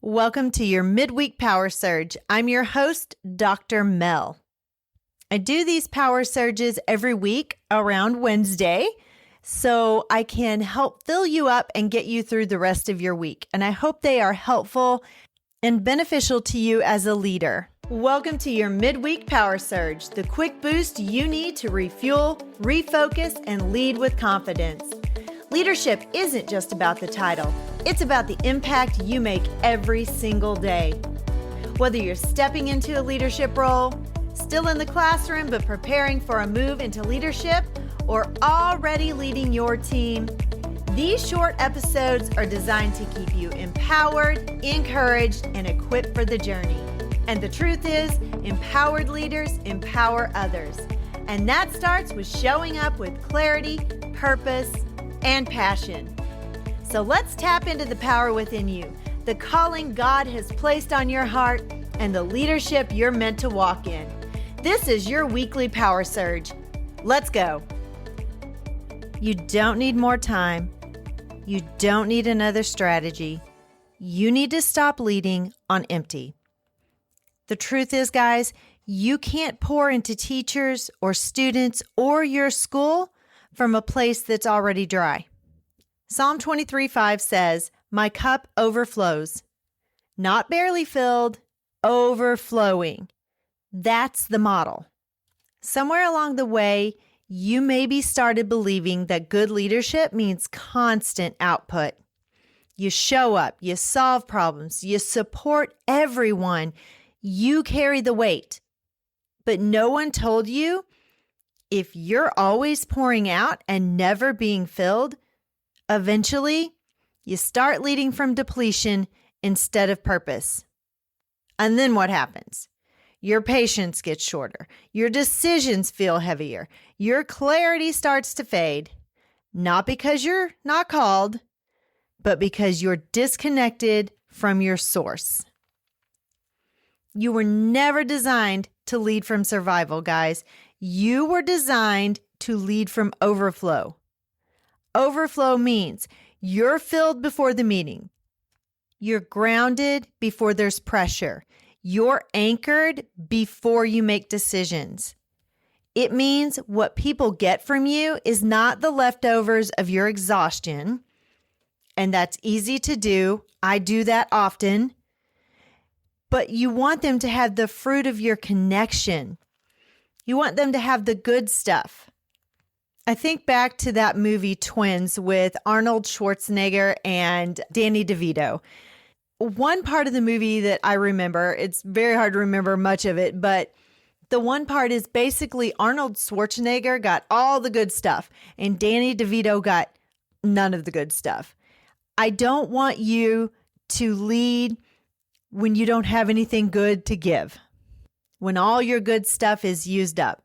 Welcome to your midweek power surge. I'm your host, Dr. Mel. I do these power surges every week around Wednesday so I can help fill you up and get you through the rest of your week. And I hope they are helpful and beneficial to you as a leader. Welcome to your midweek power surge, the quick boost you need to refuel, refocus, and lead with confidence. Leadership isn't just about the title. It's about the impact you make every single day. Whether you're stepping into a leadership role, still in the classroom but preparing for a move into leadership, or already leading your team, these short episodes are designed to keep you empowered, encouraged, and equipped for the journey. And the truth is, empowered leaders empower others. And that starts with showing up with clarity, purpose, and passion. So let's tap into the power within you, the calling God has placed on your heart, and the leadership you're meant to walk in. This is your weekly power surge. Let's go. You don't need more time. You don't need another strategy. You need to stop leading on empty. The truth is, guys, you can't pour into teachers or students or your school from a place that's already dry. Psalm 23:5 says, "My cup overflows," not barely filled, overflowing. That's the model. Somewhere along the way, you maybe started believing that good leadership means constant output. You show up, you solve problems, you support everyone, you carry the weight. But no one told you if you're always pouring out and never being filled, eventually you start leading from depletion instead of purpose. And then what happens? Your patience gets shorter. Your decisions feel heavier. Your clarity starts to fade. Not because you're not called, but because you're disconnected from your source. You were never designed to lead from survival, guys. You were designed to lead from overflow. Overflow means you're filled before the meeting. You're grounded before there's pressure. You're anchored before you make decisions. It means what people get from you is not the leftovers of your exhaustion. And that's easy to do. I do that often. But you want them to have the fruit of your connection. You want them to have the good stuff. I think back to that movie Twins with Arnold Schwarzenegger and Danny DeVito. One part of the movie that I remember, it's very hard to remember much of it, but the one part is basically Arnold Schwarzenegger got all the good stuff and Danny DeVito got none of the good stuff. I don't want you to lead when you don't have anything good to give, when all your good stuff is used up.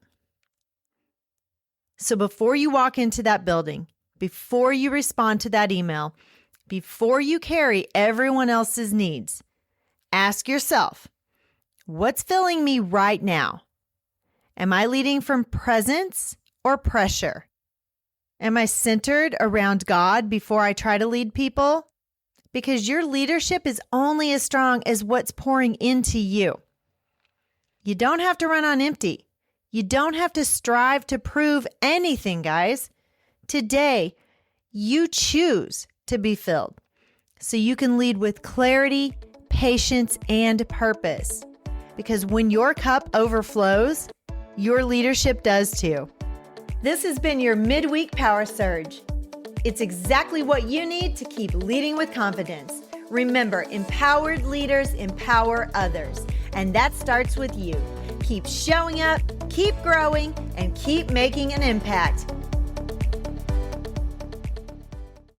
So before you walk into that building, before you respond to that email, before you carry everyone else's needs, ask yourself, what's filling me right now? Am I leading from presence or pressure? Am I centered around God before I try to lead people? Because your leadership is only as strong as what's pouring into you. You don't have to run on empty. You don't have to strive to prove anything, guys. Today, you choose to be filled so you can lead with clarity, patience, and purpose. Because when your cup overflows, your leadership does too. This has been your midweek power surge. It's exactly what you need to keep leading with confidence. Remember, empowered leaders empower others, and that starts with you. Keep showing up, keep growing, and keep making an impact.